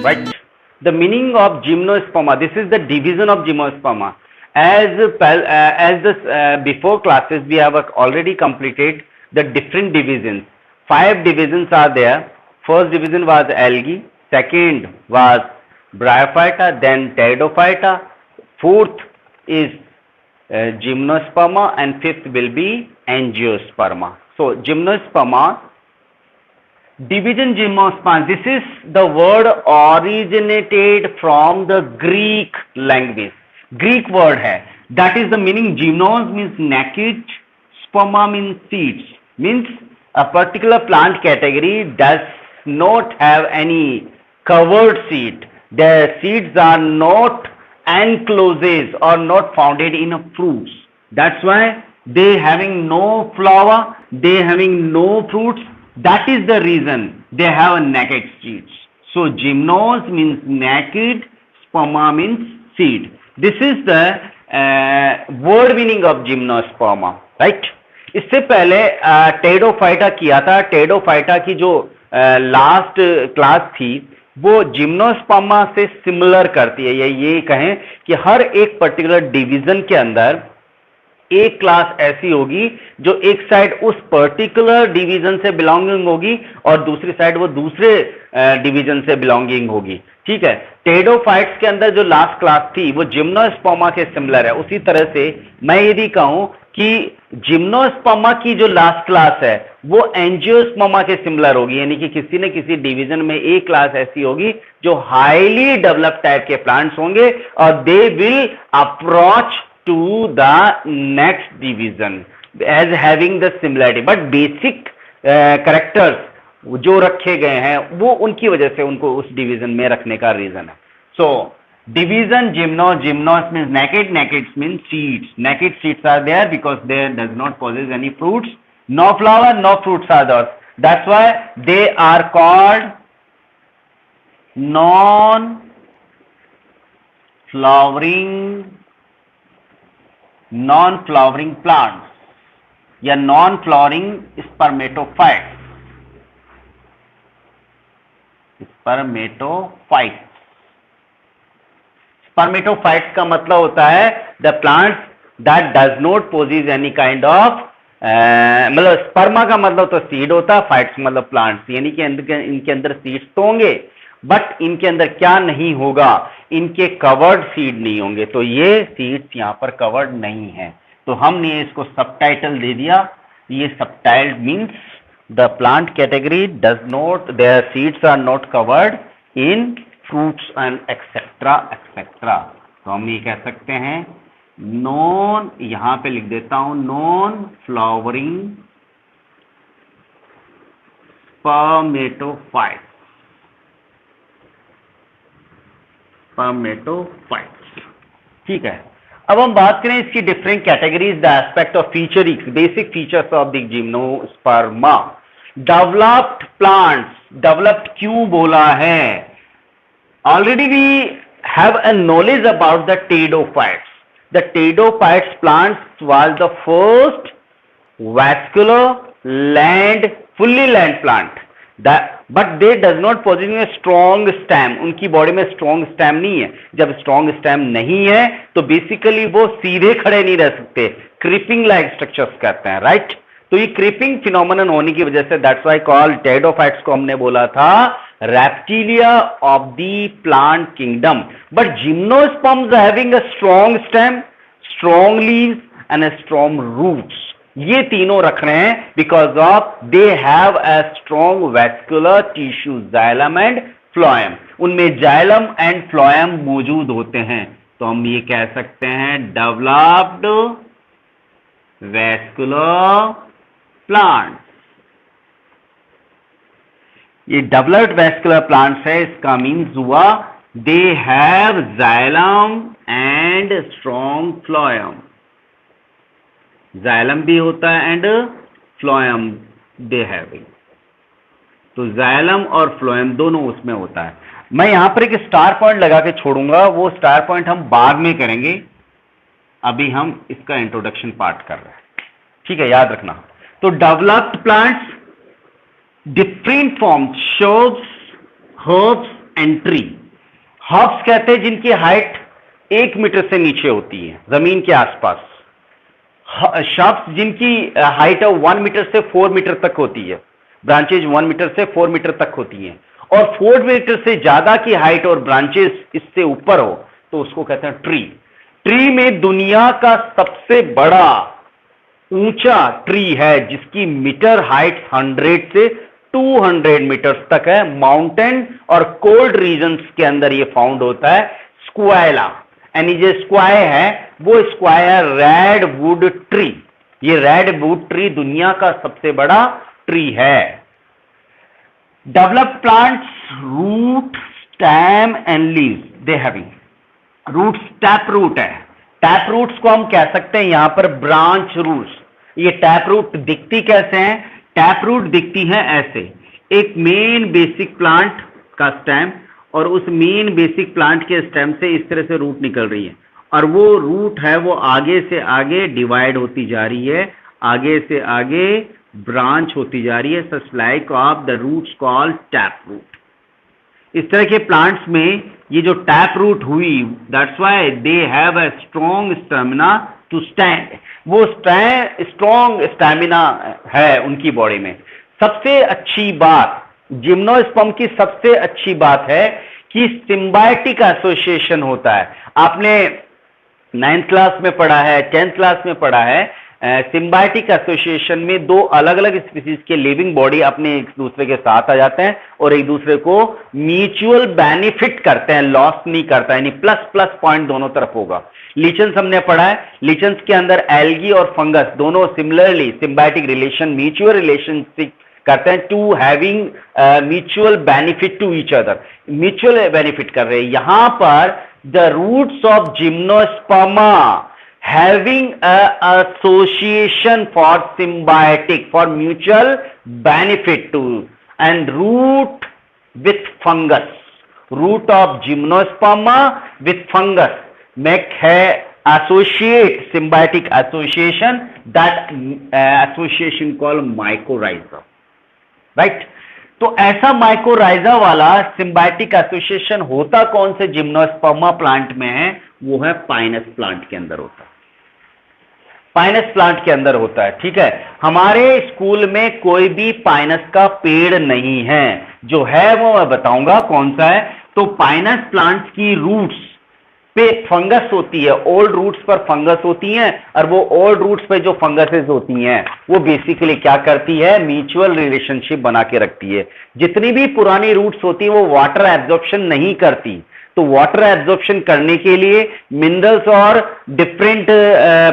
right? The meaning of gymnosperma, this is the division of gymnosperma. As before classes we have already completed the different divisions. 5 divisions are there. First division was algae, second was bryophyta, then pteridophyta, fourth is gymnosperma, and fifth will be angiosperma. So gymnosperma, division gymnosperma, this is the word originated from the Greek language. Greek word है, that is the meaning. Gymnos means naked, sperma means seeds, means a particular plant category does not have any covered seed. Their seeds are not encloses or not founded in fruits. That's why they having no flower, they having no fruits. That is the reason they have a naked seeds. So gymnos means naked, sperma means seed. This is the word meaning of gymnosperma, right? इससे पहले Pteridophyta किया था. Pteridophyta की जो last class थी वो जिम्नोस्पर्मा से similar करती है, या ये कहें कि हर एक पर्टिकुलर डिवीजन के अंदर एक क्लास ऐसी होगी जो एक साइड उस पर्टिकुलर डिवीजन से बिलोंगिंग होगी और दूसरी साइड वो दूसरे डिवीजन से बिलोंगिंग होगी. ठीक है. टेडोफाइट्स के अंदर जो लास्ट क्लास थी वो जिम्नोस्पर्मा के सिमिलर है. उसी तरह से मैं यदि कहूं कि जिम्नोस्पर्मा की जो लास्ट क्लास है वो एंजियोस्पर्मा के सिमिलर होगी, यानी कि किसी न किसी डिवीजन में एक क्लास ऐसी होगी जो हाईली डेवलप्ड टाइप के प्लांट्स होंगे और they will approach to the next division as having the similarity, but basic characters जो रखे गए हैं वो उनकी वजह से उनको उस डिवीजन में रखने का रीजन है. So division gymnos means naked means seeds. Naked seeds are there because they does not possess any fruits, no flower, no fruits are there. That's why they are called non-flowering plants या non-flowering spermatophytes. Spermatophytes का मतलब होता है the plants that does not possess any kind of मतलब स्पर्मा का मतलब तो seed होता है, फाइट्स मतलब प्लांट्स, यानी कि इनके अंदर सीड्स तो होंगे बट इनके अंदर क्या नहीं होगा, इनके कवर्ड सीड नहीं होंगे. तो ये सीड्स यहां पर कवर्ड नहीं है, तो हमने इसको सबटाइटल दे दिया. ये subtitle means the plant category does not, their seeds are not covered in fruits and etcetera etcetera. तो हम ये कह सकते हैं नॉन, यहां पे लिख देता हूं नॉन फ्लावरिंग स्पर्मेटोफाइट्स. ठीक है. अब हम बात करें इसकी different categories, the aspect of featuring, basic features of the gymnosperma. Developed plants, developed क्यों बोला है? Already we have a knowledge about the pteridophytes. The pteridophytes plants was the first vascular land, fully land plant. But they does not possess a strong stem. उनकी body में strong stem नहीं है. जब strong stem नहीं है तो basically वो सीधे खड़े नहीं रह सकते, क्रीपिंग लाइक स्ट्रक्चर्स कहते हैं, राइट? तो ये क्रीपिंग फिनोमेनन होने की वजह से दैट्स व्हाई कॉल्ड टेडोफाइट्स को हमने बोला था Reptilia of the plant kingdom. But gymnosperms having a strong stem, strong leaves and a strong roots. ये तीनों रख रहे हैं because of they have a strong vascular tissue, xylem and phloem. उनमें जाइलम एंड फ्लोएम मौजूद होते हैं. तो हम ये कह सकते हैं डेवलप्ड वैस्कुलर प्लांट्स. ये डेवलप्ड वैस्कुलर प्लांट्स है, इसका मीन्स हुआ they have xylem and strong phloem. Xylem भी होता है एंड फ्लोएम दे हैविंग. तो जाइलम और फ्लोएम दोनों उसमें होता है. मैं यहां पर एक स्टार पॉइंट लगा के छोड़ूंगा, वो स्टार पॉइंट हम बाद में करेंगे, अभी हम इसका इंट्रोडक्शन पार्ट कर रहे हैं. ठीक है, याद रखना. तो developed plants, different forms, shrubs, herbs and tree. Herbs कहते हैं जिनकी हाइट 1 मीटर से नीचे होती है जमीन के आसपास। श्रब्स जिनकी हाइट 1 मीटर से 4 मीटर तक होती है, ब्रांचेज 1 मीटर से 4 मीटर तक होती हैं। और 4 मीटर से ज्यादा की हाइट और ब्रांचेस इससे ऊपर हो तो उसको कहते हैं ट्री। ट्री में दुनिया का सबसे बड़ा ऊंचा ट्री है जिसकी मीटर हाइट 100 से 200 मीटर्स तक है। माउंटेन और कोल्ड रीजन्स के अंदर ये फाउंड होता है। स्क्वायला यानी जो स्क्वाय है वो स्क्वायर रेड वुड ट्री। ये रेड वुड ट्री दुनिया का सबसे बड़ा ट्री है। Develop plants root stem and leaves they having. Roots tap root है। टैप रूट्स को हम कह सकते हैं यहां पर ब्रांच रूट्स। ये टैप रूट दिखती कैसे हैं? टैप रूट दिखती हैं ऐसे, एक मेन बेसिक प्लांट का स्टेम और उस मेन बेसिक प्लांट के स्टेम से इस तरह से रूट निकल रही है और वो रूट है वो आगे से आगे डिवाइड होती जा रही है, आगे से आगे ब्रांच होती जा रही है। Such like of the roots called tap root. इस तरह के प्लांट्स में ये जो टैप रूट हुई, that's why they have a strong stamina to stand. वो स्ट्रॉन्ग स्टेमिना है उनकी बॉडी में। सबसे अच्छी बात जिम्नोस्पर्म की सबसे अच्छी बात है कि सिम्बायोटिक एसोसिएशन होता है। आपने 9th क्लास में पढ़ा है, 10th क्लास में पढ़ा है। सिम्बायोटिक एसोसिएशन में दो अलग अलग स्पीसीज के लिविंग बॉडी अपने एक दूसरे के साथ आ जाते हैं और एक दूसरे को म्यूचुअल बेनिफिट करते हैं, लॉस नहीं करता, यानी प्लस प्लस पॉइंट दोनों तरफ होगा। लीचेंस हमने पढ़ा है, लीचेंस के अंदर एल्गी और फंगस दोनों similarly symbiotic relation, mutual relationship करते हैं to having mutual benefit to each other, mutual benefit कर रहे हैं। यहां पर the roots of gymnosperma having a association for symbiotic, for mutual benefit to, and root with fungus, root of gymnosperma with fungus make associate, symbiotic association, that association called mycorrhiza, right? तो ऐसा mycorrhiza वाला symbiotic association होता कौन से जिम्नोस्पर्मा plant में है? वो है पाइनस प्लांट के अंदर होता है। पाइनस प्लांट के अंदर होता है, ठीक है। हमारे स्कूल में कोई भी पाइनस का पेड़ नहीं है, जो है वो मैं बताऊंगा कौन सा है। तो पाइनस प्लांट्स की रूट्स पे फंगस होती है, ओल्ड रूट्स पर फंगस होती हैं और वो ओल्ड रूट्स पे जो फंगसेस होती हैं वो बेसिकली क्या करती है? म्यूचुअल रिलेशनशिप बना के रखती है। जितनी भी पुरानी रूट्स होती है वो वाटर एब्जॉर्प्शन नहीं करती, तो वाटर एब्जॉर्प्शन करने के लिए, मिनरल्स और डिफरेंट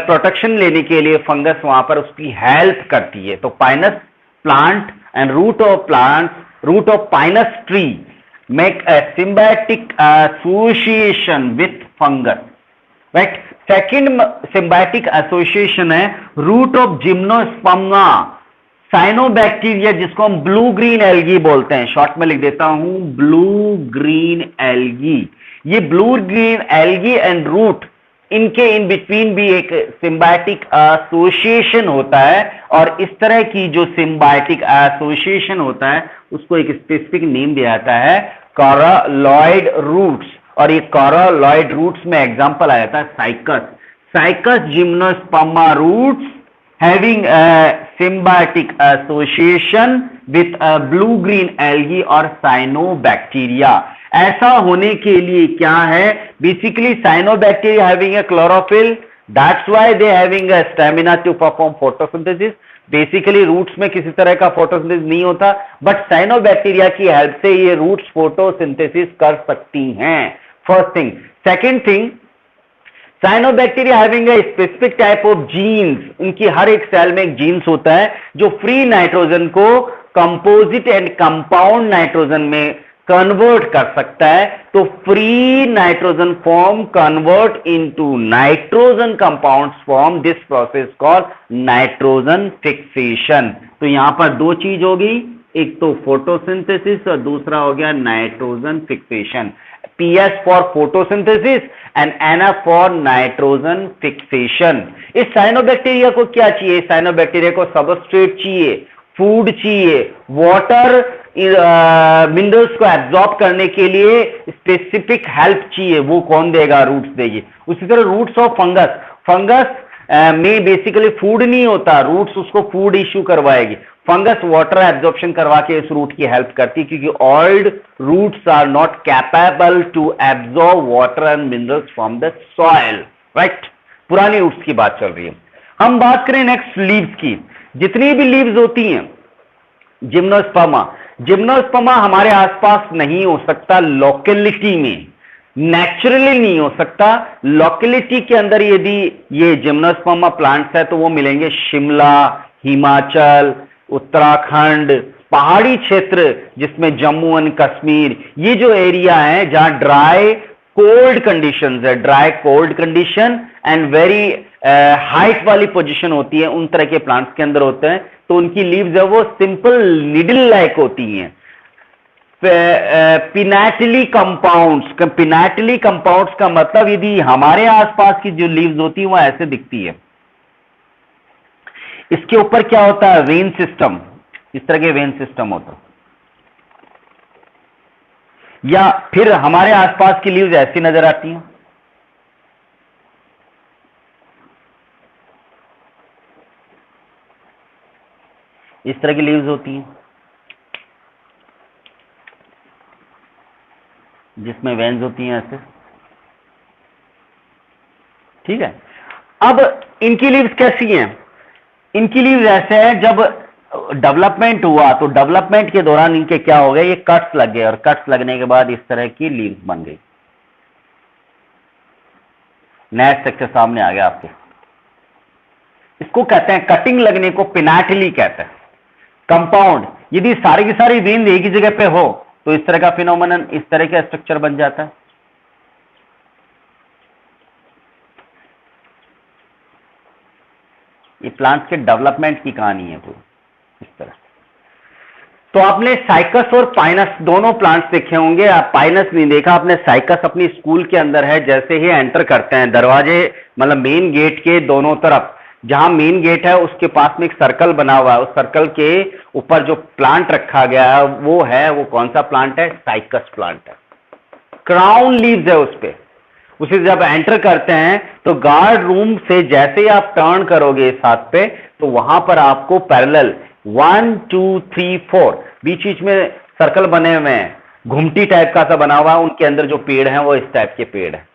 प्रोटेक्शन लेने के लिए फंगस वहां पर उसकी हेल्प करती है। तो Pinus plant and root of plant, root of Pinus tree make a symbiotic association with fungus, right? Second symbiotic association है root of gymnosperma cyanobacteria, जिसको हम ब्लू ग्रीन एल्गी बोलते हैं। शॉर्ट में लिख देता हूं ब्लू ग्रीन एल्गी। ये blue green algae and root, इनके इन बिटवीन भी एक सिम्बायोटिक एसोसिएशन होता है और इस तरह की जो सिम्बायोटिक एसोसिएशन होता है उसको एक स्पेसिफिक नेम दिया जाता है कॉरलॉइड रूट्स। और ये कॉरलॉइड रूट्स में एग्जांपल आ जाता है cycas, cycas gymnosperma roots having symbiotic association with a blue green algae और cyanobacteria। ऐसा होने के लिए क्या है? Basically cyanobacteria having a chlorophyll, that's why they having a stamina to perform photosynthesis। Basically roots में किसी तरह का फोटोसिंथेसिस नहीं होता, बट साइनोबैक्टीरिया की हेल्प से ये रूट्स फोटोसिंथेसिस कर सकती हैं। First thing. Second thing, cyanobacteria having a specific type of genes, उनकी हर एक सेल में एक जीन्स होता है जो फ्री नाइट्रोजन को कंपोजिट एंड कंपाउंड नाइट्रोजन में कन्वर्ट कर सकता है। तो free nitrogen form convert into nitrogen compounds form, this process called nitrogen fixation. तो यहां पर दो चीज होगी, एक तो फोटोसिंथेसिस और दूसरा हो गया nitrogen fixation. PS for photosynthesis and NF for nitrogen fixation. इस साइनोबैक्टीरिया को क्या चाहिए? साइनोबैक्टीरिया को सबस्ट्रेट चाहिए, फूड चाहिए, वाटर मिनरल्स को एब्जॉर्ब करने के लिए स्पेसिफिक हेल्प चाहिए, वो कौन देगा? रूट्स देगी। उसी तरह रूट्स ऑफ फंगस, फंगस में बेसिकली फूड नहीं होता, रूट्स उसको फूड इश्यू करवाएगी। फंगस वाटर एब्जॉर्प्शन करवा के इस रूट की हेल्प करती, क्योंकि old roots are not capable to absorb water and minerals from the soil, right. पुरानी रूट्स की बात चल रही है। हम बात करें नेक्स्ट लीव्स की। जितनी भी लीव्स होती हैं, जिम्नोस्पर्मा, जिम्नोस्पर्मा हमारे आसपास नहीं हो सकता लोकेलिटी में, नेचुरली नहीं हो सकता। लोकेलिटी के अंदर यदि ये जिम्नोस्पर्मा प्लांट्स है तो वो मिलेंगे शिमला, हिमाचल, उत्तराखंड, पहाड़ी क्षेत्र जिसमें जम्मू एंड कश्मीर, ये जो एरिया है जहां ड्राई कोल्ड कंडीशंस है, dry cold condition and very height वाली पोजीशन होती है, उन तरह के प्लांट्स के अंदर होते हैं। तो उनकी लीव्स है वो सिंपल निडल लाइक होती हैं। पिनैटिली कंपाउंड्स, पिनैटिली कंपाउंड्स का मतलब यदि हमारे आसपास की जो लीव्स होती है वो ऐसे दिखती है। इसके ऊपर क्या होता है? वेन सिस्टम, इस तरह के वेन सिस्टम होता है। या फिर हमारे आसपास की लीव्स ऐसी नजर आती हैं, इस तरह की लीव्स होती हैं जिसमें वेन्स होती हैं ऐसे, ठीक है। अब इनकी लीव्स कैसी हैं? इनकी लीव्स ऐसे हैं, जब डेवलपमेंट हुआ तो डेवलपमेंट के दौरान इनके क्या हो गए? ये कट्स लग गए, और कट्स लगने के बाद इस तरह की लीव्स बन गई। नया स्ट्रक्चर सामने आ गया आपके। इसको कहते हैं, कटिंग लगने को पिनैटिली कहते हैं। कंपाउंड, यदि सारी की सारी वेन एक ही जगह पे हो तो इस तरह का फिनोमेनन, इस तरह का स्ट्रक्चर बन जाता है। ये प्लांट्स के डेवलपमेंट की कहानी है पूरी इस तरह। तो आपने साइकस और पाइनस दोनों प्लांट्स देखे होंगे, आप पाइनस नहीं देखा आपने। साइकस अपनी स्कूल के अंदर है, जैसे ही एंटर करते हैं दरवाजे, मतलब मेन गेट के दोनों तरफ, जहां मेन गेट है उसके पास में एक सर्कल बना हुआ है, उस सर्कल के ऊपर जो प्लांट रखा गया है वो कौन सा प्लांट है? साइकस प्लांट है। क्राउन लीव्स है उस पे। उसे जब एंटर करते हैं तो गार्ड रूम से जैसे ही आप टर्न करोगे इस हाथ पे, तो वहां पर आपको पैरेलल 1 2 3 4 बीच बीच में सर्कल बने हुए हैं, घुमटी टाइप का सा बना हुआ है, उनके अंदर जो पेड़ हैं वो इस टाइप के पेड़ हैं।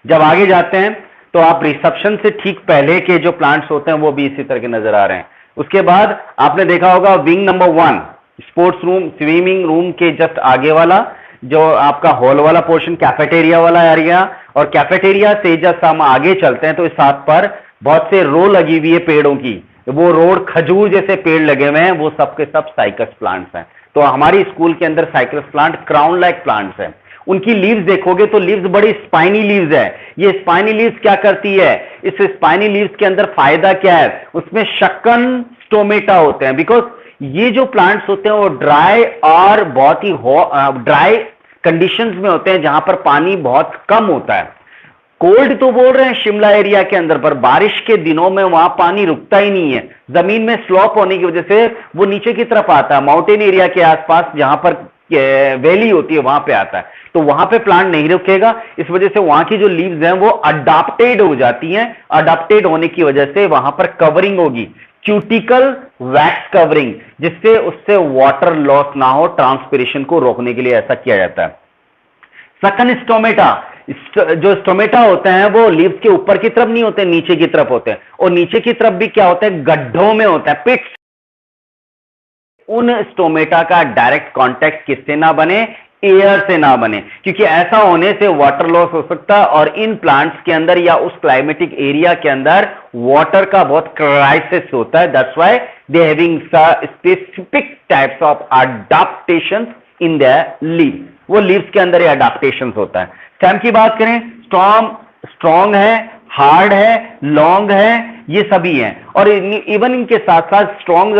जब आगे जाते हैं तो आप रिसेप्शन से ठीक पहले के जो प्लांट्स होते हैं वो भी इसी तरह के नजर आ रहे हैं। उसके बाद आपने देखा होगा wing number 1, sports room, swimming room के जस्ट आगे वाला जो आपका हॉल वाला पोर्शन, कैफेटेरिया वाला एरिया, और कैफेटेरिया से जब हम आगे चलते हैं तो इस साथ पर बहुत से रो लगी हुई है पेड़ों की, वो रोड खजूर जैसे पेड़ लगे हुए हैं, वो सब के सब साइकस प्लांट्स हैं। तो हमारी स्कूल के अंदर cycas plant crown like plants हैं। उनकी लीव्स देखोगे तो लीव्स बड़ी स्पाइनी लीव्स है। ये स्पाइनी लीव्स क्या करती है? इस स्पाइनी लीव्स के अंदर फायदा क्या है? उसमें शक्कन स्टोमेटा होते हैं, बिकॉज ये जो प्लांट्स होते हैं वो ड्राई और बहुत ही ड्राई कंडीशंस में होते हैं, जहां पर पानी बहुत कम होता है। कोल्ड तो बोल रहे हैं शिमला एरिया के अंदर, पर बारिश के दिनों में वहां पानी रुकता ही नहीं है, जमीन में स्लॉप होने की वजह से वो नीचे की तरफ आता है। माउंटेन एरिया के आसपास जहां पर वैली होती है वहां पे आता है, तो वहां पे प्लांट नहीं रुकेगा। इस वजह से वहां की जो लीव्स हैं वो अडाप्टेड हो जाती हैं। अडाप्टेड होने की वजह से वहां पर कवरिंग होगी, क्यूटिकल वैक्स कवरिंग, जिससे उससे वाटर लॉस ना हो, ट्रांसपिरेशन को रोकने के लिए ऐसा किया जाता है। सक्कन स्टोमेटा, जो स्टोमेटा होते हैं वो लीव्स के ऊपर की तरफ नहीं होते, नीचे की तरफ होते हैं, और नीचे की तरफ भी क्या होता है? गड्ढों में होता है, पिट्स। उन स्टोमेटा का डायरेक्ट कांटेक्ट किससे ना बने? एयर से ना बने, क्योंकि ऐसा होने से वाटर लॉस हो सकता है, और इन प्लांट्स के अंदर या उस क्लाइमेटिक एरिया के अंदर वाटर का बहुत क्राइसिस होता है। That's why they having specific types of adaptations in their leaves. वो लीव्स के अंदर ये अडाप्टेशंस होता है। स्टेम की बात करें, स्ट्रॉन्ग है, हार्ड है, लॉन्ग है, ये सभी हैं। और इवन इनके साथ साथ strong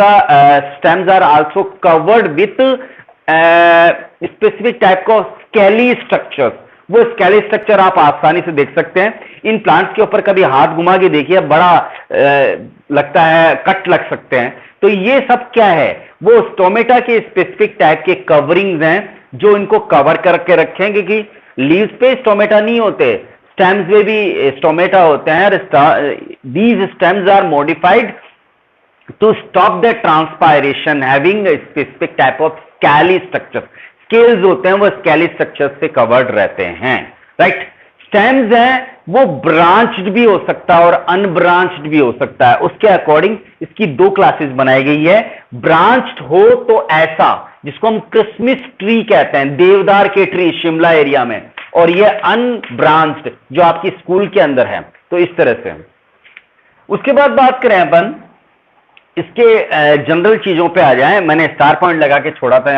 stems are also covered with specific type का स्केली स्ट्रक्चर। वो स्केली स्ट्रक्चर आप आसानी से देख सकते हैं इन प्लांट्स के ऊपर। कभी हाथ घुमा के देखिए, बड़ा लगता है कट लग सकते हैं। तो ये सब क्या है, वो स्टोमेटा के स्पेसिफिक टाइप के कवरिंग्स हैं जो इनको कवर करके रखेंगे कि लीव्स पे स्टोमेटा नहीं होते, स्टेम्स में भी स्टोमेटा होते हैं। These stems are modified to stop the transpiration having a specific type of scaly structure. Scales होते हैं वो scaly structures से covered रहते हैं, right? Stems हैं वो branched भी हो सकता है और unbranched भी हो सकता है। उसके अकॉर्डिंग इसकी दो क्लासेस बनाई गई है। ब्रांच्ड हो तो ऐसा जिसको हम क्रिसमस ट्री कहते हैं, देवदार के ट्री शिमला एरिया में, और ये अनब्रांच्ड जो आपकी स्कूल के अंदर है, तो इस तरह से। उसके बाद बात करें अपन इसके जनरल चीजों पे आ जाएं। मैंने स्टार पॉइंट लगा के छोड़ा था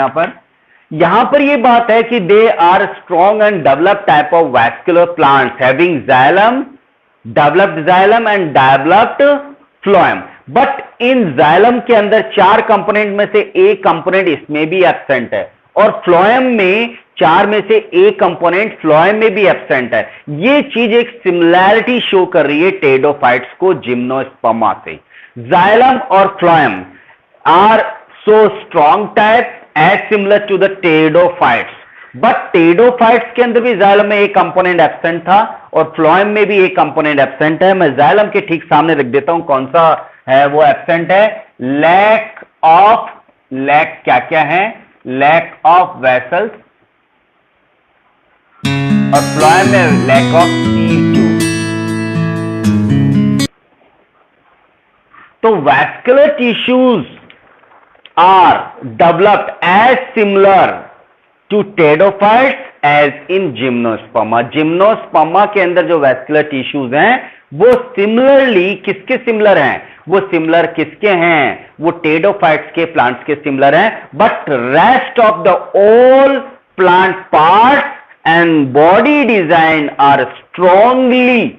यहां पर ये बात है कि they are strong and developed type of vascular plants having xylem, developed xylem and developed phloem. But in xylem के अंदर 4 कंपोनेंट में से एक कंपोनेंट इसमें भी एब्सेंट है, और फ्लोएम में 4 में से एक कंपोनेंट फ्लोएम में भी एब्सेंट है। ये चीज एक सिमिलैरिटी शो कर रही है टेडोफाइट्स को जिम्नोस्पर्मा से। Xylem or phloem are so strong type as similar to the pteridophytes, but pteridophytes के अंदर भी xylem में एक कंपोनेंट एब्सेंट था और phloem में भी एक कंपोनेंट एब्सेंट है। मैं xylem के ठीक सामने रख देता हूं कौन सा है वो एब्सेंट है। लैक क्या क्या है, लैक ऑफ वेसल्स, और phloem में लैक ऑफ C2। तो vascular tissues are developed as similar to pteridophytes as in gymnosperma। जिम्नोस्पर्मा के अंदर जो vascular tissues हैं वो similarly किसके सिमिलर हैं, वो सिमिलर किसके हैं, वो टेडोफाइट्स के प्लांट्स के सिमिलर हैं। But rest of the all plant parts and body design are strongly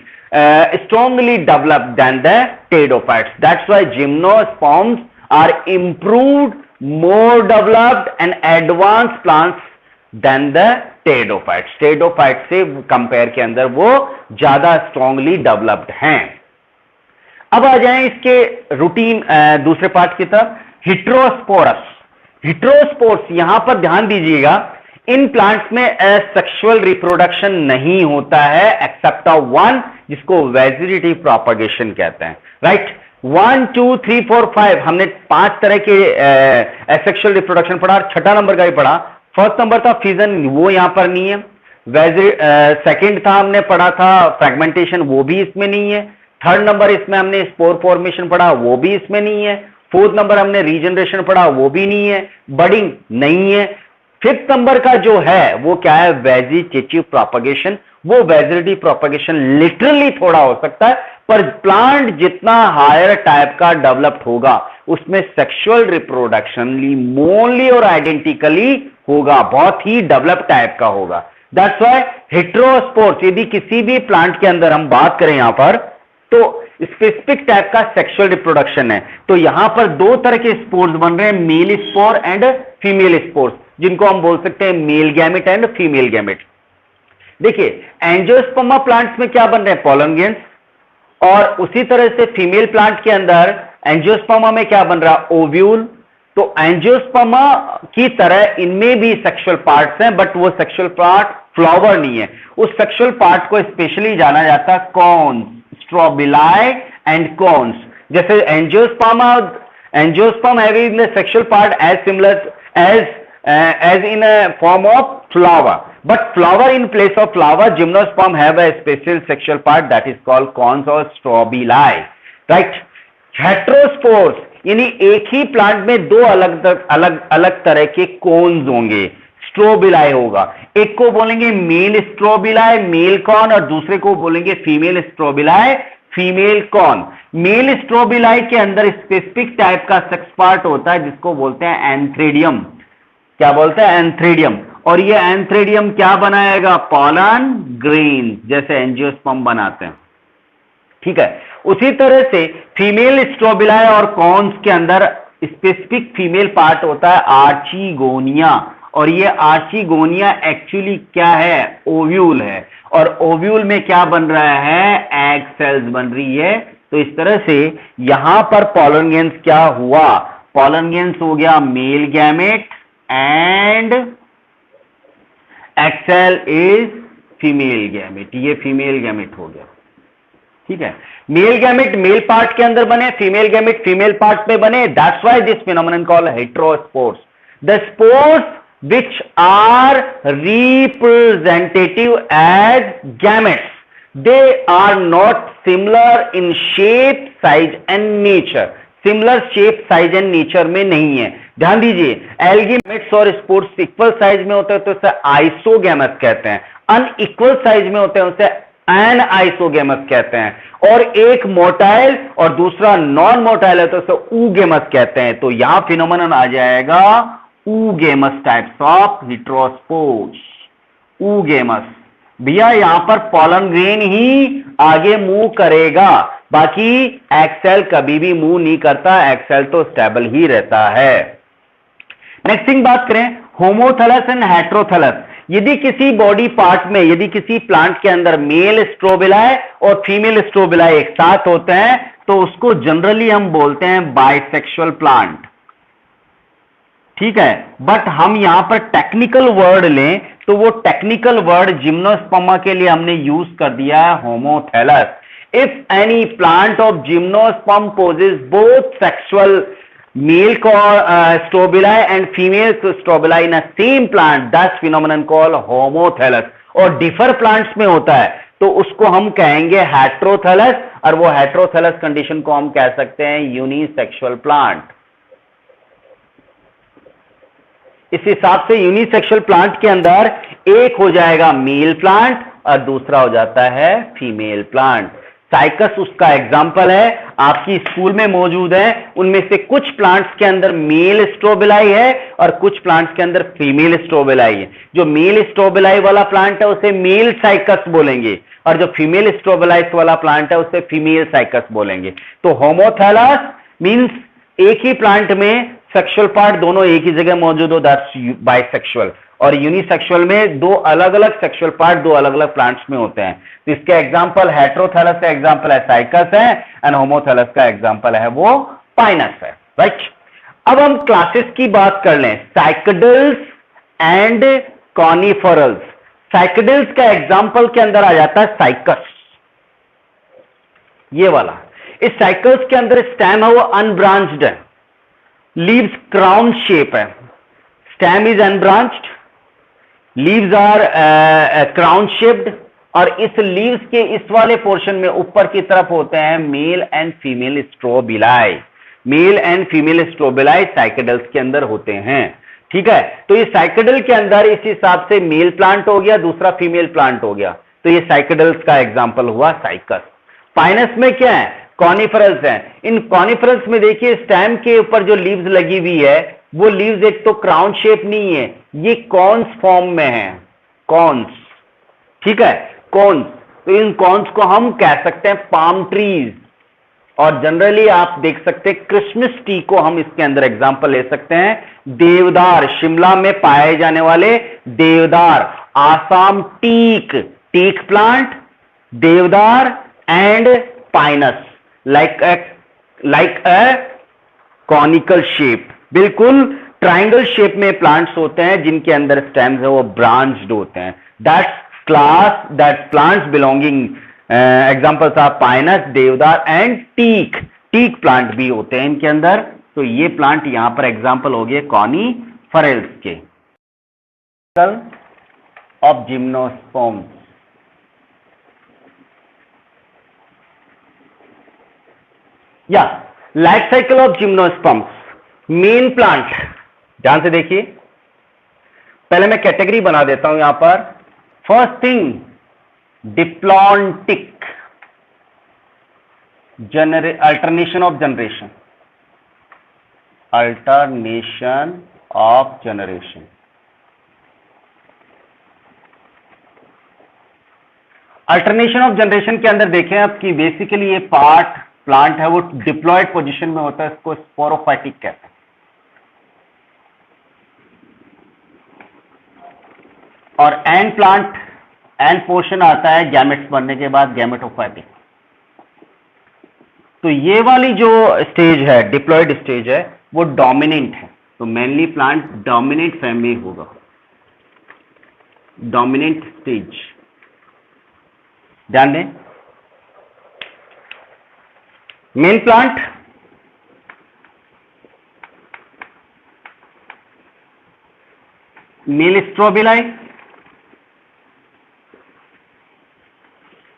developed than the pteridophytes. That's why gymnosperms are improved, more developed and advanced plants than the pteridophytes. Pteridophytes से compare के अंदर वो ज्यादा strongly developed हैं। अब आ जाएं इसके routine दूसरे पार्ट की तरफ। हिट्रोस्पोरस, हिट्रोस्पोर्स यहां पर ध्यान दीजिएगा, इन प्लांट्स में सेक्सुअल रिप्रोडक्शन नहीं होता है एक्सेप्ट ऑफ वन, जिसको वेजिटेटिव प्रोपगेशन कहते हैं, राइट। 1 2 3 4 5 हमने 5 तरह के सेक्सुअल रिप्रोडक्शन पढ़ा, 6ठा नंबर का भी पढ़ा। फर्स्ट नंबर था फिजन, वो यहां पर नहीं है। सेकंड था हमने पढ़ा था फ्रेगमेंटेशन, वो भी इसमें नहीं है। थर्ड नंबर इसमें हमने स्पोर फॉर्मेशन पढ़ा, वो भी इसमें नहीं है। फोर्थ नंबर हमने रीजनरेशन पढ़ा, वो भी नहीं है। बडिंग नहीं है। फिफ्थ नंबर का जो है वो क्या है, वेजिटेटिव प्रोपगेशन। वो वेजिटेटिव प्रोपगेशन लिटरली थोड़ा हो सकता है, पर प्लांट जितना हायर टाइप का डेवलप्ड होगा उसमें सेक्सुअल रिप्रोडक्शन मोनली और आइडेंटिकली होगा, बहुत ही डेवलप्ड टाइप का होगा। दैट्स व्हाई हेटेरोस्पोर्स, यदि किसी भी प्लांट के अंदर हम बात करें यहां पर, तो स्पेसिफिक टाइप का सेक्सुअल रिप्रोडक्शन है। तो यहां पर 2 तरह के स्पोर्स बन रहे हैं, male spore and female spores, जिनको हम बोल सकते हैं mail gamete and female gamete. देखिए एंजियोस्पर्मा प्लांट्स में क्या बन रहे हैं, पोलन ग्रेन्स, और उसी तरह से फीमेल प्लांट के अंदर एंजियोस्पर्मा में क्या बन रहा है, ओव्यूल। तो एंजियोस्पर्मा की तरह इनमें भी सेक्सुअल पार्ट्स हैं, बट वो सेक्सुअल पार्ट फ्लावर नहीं है। उस सेक्सुअल पार्ट को स्पेशली जाना जाता है कॉन्स, स्ट्रोबिलाई एंड कॉन्स। जैसे angiosperm having the sexual part as similar as in a form of flower, but flower in place of flower, gymnosperm have a special sexual part that is called cones or strobili, right। हेटेरोस्पोर्स यानी एक ही plant में 2 अलग तरह के cons होंगे, strobili होगा। एक को बोलेंगे मेल स्ट्रोबिलाई, मेल कॉन, और दूसरे को बोलेंगे female strobili, female cone. Male strobili के अंदर स्पेसिफिक टाइप का सेक्स पार्ट होता है जिसको बोलते हैं एंथ्रेडियम। क्या बोलते हैं, एंथ्रेडियम। और ये एंथ्रेडियम क्या बनाएगा, पॉलन ग्रेन, जैसे एंजियोस्पर्म बनाते हैं, ठीक है। उसी तरह से फीमेल स्ट्रोबिलाई और कॉन्स के अंदर स्पेसिफिक फीमेल पार्ट होता है आर्चिगोनिया, और ये आर्चिगोनिया एक्चुअली क्या है, ओव्यूल है। और ओव्यूल में क्या बन रहा है, एग सेल्स बन रही है। तो इस तरह से यहां पर पॉलन ग्रेन्स क्या हुआ, पॉलन ग्रेन्स हो गया male gamete and egg cell is female gamete, ये फीमेल गैमेट हो गया। ठीक है, मेल गैमेट मेल पार्ट के अंदर बने, फीमेल गैमेट फीमेल पार्ट में बने, that's why this phenomenon called heterospores. The spores which are representative as gametes, they are not similar in shape, size and nature, similar shape, size and nature में नहीं है। ध्यान दीजिए, algae gametes और spores equal size में होते हैं तो उसे आइसोगैमस कहते हैं, अनइक्वल साइज में होते हैं उसे एनआइसोगैमस कहते हैं, और एक मोटाइल और दूसरा नॉन मोटाइल है तो उसे ऊगेमस कहते हैं। तो यहां फिनोमेनन आ जाएगा oogamous टाइप्स ऑफ हेटेरोस्पोर्स, oogamous। भैया यहां पर पॉलन ग्रेन ही आगे मूव करेगा, बाकी एक्सेल कभी भी मूव नहीं करता, एक्सेल तो स्टेबल ही रहता है। नेक्स्ट थिंग बात करें होमोथैलस एंड हेटेरोथैलस। यदि किसी बॉडी पार्ट में, यदि किसी प्लांट के अंदर मेल स्ट्रोबिलाई और फीमेल स्ट्रोबिलाई एक साथ होते हैं तो उसको जनरली हम बोलते हैं बाइसेक्सुअल प्लांट। ठीक है, बट हम यहां पर टेक्निकल वर्ड लें तो वो टेक्निकल वर्ड जिम्नोस्पर्मा के लिए हमने यूज कर दिया है homothallus. If any plant of gymnosperm possess both sexual male strobili and female strobili in a same plant, that's phenomenon called homothallus. और डिफर प्लांट्स में होता है तो उसको हम कहेंगे हेटेरोथैलस, और वो हेटेरोथैलस कंडीशन को हम कह सकते हैं यूनिसेक्सुअल प्लांट। इस हिसाब से यूनिसेक्सुअल प्लांट के अंदर एक हो जाएगा मेल प्लांट और दूसरा हो जाता है फीमेल प्लांट। साइकस उसका एग्जाम्पल है, आपकी स्कूल में मौजूद है। उनमें से कुछ प्लांट्स के अंदर मेल स्ट्रोबिलाई है और कुछ प्लांट्स के अंदर फीमेल स्ट्रोबिलाई है। जो मेल स्ट्रोबिलाई वाला प्लांट है उसे मेल साइकस बोलेंगे, और जो फीमेल स्ट्रोबिलाई वाला प्लांट है उसे फीमेल साइकस बोलेंगे। तो होमोथैलस मीन्स एक ही प्लांट में सेक्सुअल पार्ट दोनों एक ही जगह मौजूद हो, दैट्स बाइसेक्सुअल। और यूनिसेक्सुअल में दो अलग अलग सेक्सुअल पार्ट दो अलग अलग प्लांट्स में होते हैं। तो इसका एग्जांपल हेटेरोथैलस का एग्जांपल है साइकस है, एंड होमोथैलस का एग्जांपल है वो पाइनस है, राइट। अब हम क्लासेस की बात कर लें, साइकेडल्स एंड कॉनिफरल्स। साइकेडल्स का एग्जांपल के अंदर आ जाता है साइकस, ये वाला। इस साइकल्स के अंदर स्टेम है वो अनब्रांच्ड है, लीव्स क्राउन शेप है, stem is unbranched, leaves are crown shaped, और इस लीव्स के इस वाले पोर्शन में ऊपर की तरफ होते हैं male and female strobili. Male and female strobili cycadales के अंदर होते हैं। ठीक है, तो ये साइकेडल के अंदर इस हिसाब से मेल प्लांट हो गया, दूसरा फीमेल प्लांट हो गया, तो ये साइकेडल्स का एग्जांपल हुआ साइकस। पाइनस में क्या है, कॉनिफरल्स है। इन कॉनिफरल्स में देखिए स्टेम के ऊपर जो लीव्स लगी हुई है वो लीव्स एक तो क्राउन शेप नहीं है, ये कॉन्स फॉर्म में है, कॉन्स। ठीक है, कॉन्स। तो इन कॉन्स को हम कह सकते हैं पाम ट्रीज, और जनरली आप देख सकते हैं क्रिसमस ट्री को हम इसके अंदर एग्जांपल ले सकते हैं। देवदार, शिमला में पाए जाने वाले देवदार, आसाम टीक, टीक प्लांट, देवदार and Pinus, like a conical shape, बिल्कुल ट्राइंगल शेप में प्लांट्स होते हैं जिनके अंदर स्टेम्स है वो ब्रांच्ड होते हैं। That plants belonging examples are Pinus, deodar and teak. Teak plant भी होते हैं इनके अंदर। तो ये प्लांट यहां पर एग्जांपल हो गए कॉनिफरल्स के। ऑफ जिम्नोस्पर्म्स, या life cycle of gymnosperms. Main plant, ध्यान से देखिए, पहले मैं कैटेगरी बना देता हूं यहां पर। First thing diplontic, alternation of generation, alternation of generation. Alternation of generation के अंदर देखें आप कि बेसिकली ये पार्ट प्लांट है वो डिप्लॉयड पोजीशन में होता है, इसको स्पोरोफाइटिक कहते हैं। और एंड प्लांट, एंड पोर्शन आता है गैमेट्स बनने के बाद, गैमेटोफाइटिक। तो ये वाली जो स्टेज है, डिप्लॉयड स्टेज है, वो डोमिनेंट है। तो मेनली प्लांट डोमिनेंट फैमिली होगा, डोमिनेंट स्टेज, ध्यान दें। Main plant male strobili,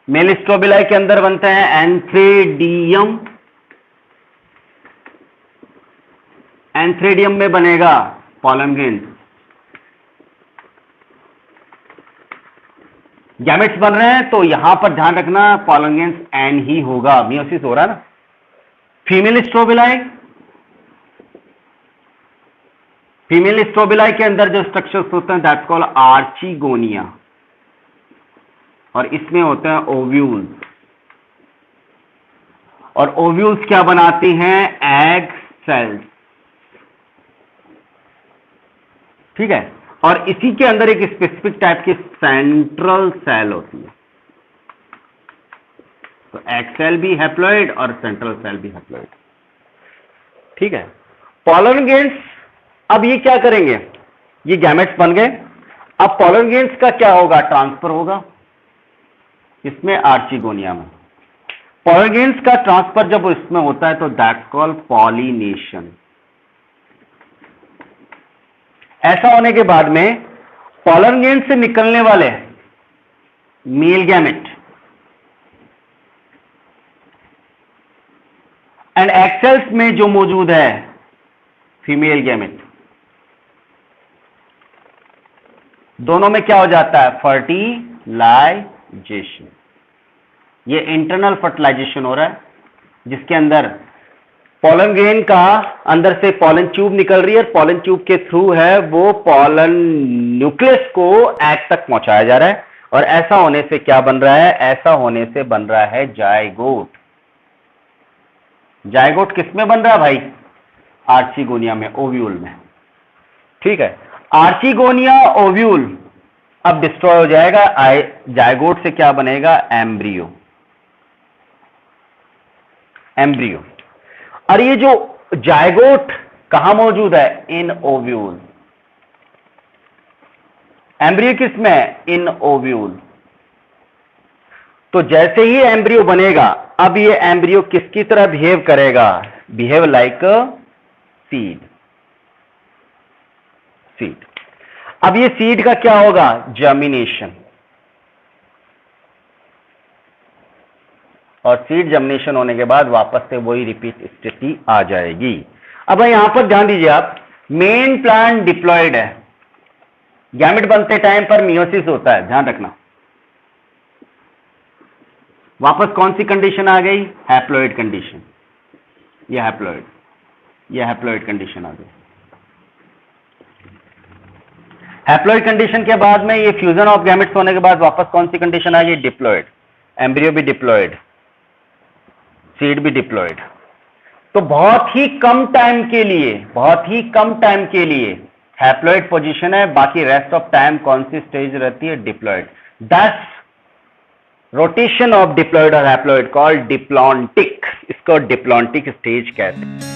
male strobili के अंदर बनते हैं एंथ्रेडियम, एंथ्रेडियम में बनेगा पॉलन ग्रेन्स। गैमेट्स बन रहे हैं तो यहां पर ध्यान रखना पॉलन ग्रेन्स एन ही होगा, मियोसिस हो रहा है ना। फीमेल स्ट्रोबिलाई, फीमेल स्ट्रोबिलाई के अंदर जो स्ट्रक्चर्स होते हैं दैट्स कॉल्ड आर्चिगोनिया, और इसमें होते हैं ओव्यूल्स, और ओव्यूल्स क्या बनाती हैं, एग सेल्स, ठीक है। और इसी के अंदर एक स्पेसिफिक टाइप की सेंट्रल सेल होती है, तो एग सेल भी हैप्लॉइड और सेंट्रल सेल भी हैप्लॉइड, ठीक है। पॉलन ग्रेन्स अब ये क्या करेंगे, ये गैमेट्स बन गए, अब पॉलन ग्रेन्स का क्या होगा, ट्रांसफर होगा इसमें आर्चिगोनिया में। पॉलन ग्रेन्स का ट्रांसफर जब इसमें होता है तो दैट्स कॉल्ड पॉलिनेशन। ऐसा होने के बाद में पॉलन ग्रेन्स से निकलने वाले mail gamete and egg cells में जो मौजूद है फीमेल गैमेट, दोनों में क्या हो जाता है, फर्टिलाइजेशन। ये इंटरनल फर्टिलाइजेशन हो रहा है, जिसके अंदर पॉलन ग्रेन का अंदर से पॉलन ट्यूब निकल रही है, पॉलन ट्यूब के थ्रू है वो पॉलन न्यूक्लियस को एग तक पहुंचाया जा रहा है, और ऐसा होने से क्या बन रहा है, ऐसा होने से बन रहा है जायगोट। जायगोट किसमें बन रहा है भाई, आर्चिगोनिया में, ओव्यूल में, ठीक है। आर्चिगोनिया ओव्यूल अब डिस्ट्रॉय हो जाएगा, जायगोट से क्या बनेगा, एम्ब्रियो, एम्ब्रियो। और ये जो जायगोट कहां मौजूद है, इन ओव्यूल। एम्ब्रियो किसमें, इन ओव्यूल। तो जैसे ही एम्ब्रियो बनेगा, अब ये एम्ब्रियो किसकी तरह बिहेव करेगा, बिहेव लाइक सीड, सीड। अब ये सीड का क्या होगा, जर्मिनेशन, और सीड जर्मिनेशन होने के बाद वापस से वही रिपीट स्थिति आ जाएगी। अब यहां पर ध्यान दीजिए आप, मेन प्लांट डिप्लॉयड है, गैमेट बनते टाइम पर मियोसिस होता है, ध्यान रखना। वापस कौन सी कंडीशन आ गई, हैप्लॉइड कंडीशन, ये हैप्लॉइड, ये हैप्लॉइड कंडीशन आ गई। हैप्लॉइड कंडीशन के बाद में ये फ्यूजन ऑफ गैमेट्स होने के बाद वापस कौन सी कंडीशन आ गई, डिप्लॉयड, एम्ब्रियो भी डिप्लॉयड, सीड भी डिप्लॉयड। तो बहुत ही कम टाइम के लिए, बहुत ही कम टाइम के लिए हैप्लॉइड पोजीशन है, बाकी रेस्ट ऑफ टाइम कौन सी स्टेज रहती है, diploid. That's rotation of diploid और हैप्लॉइड कॉल्ड डिप्लॉन्टिक, इसको डिप्लॉन्टिक स्टेज कहते हैं।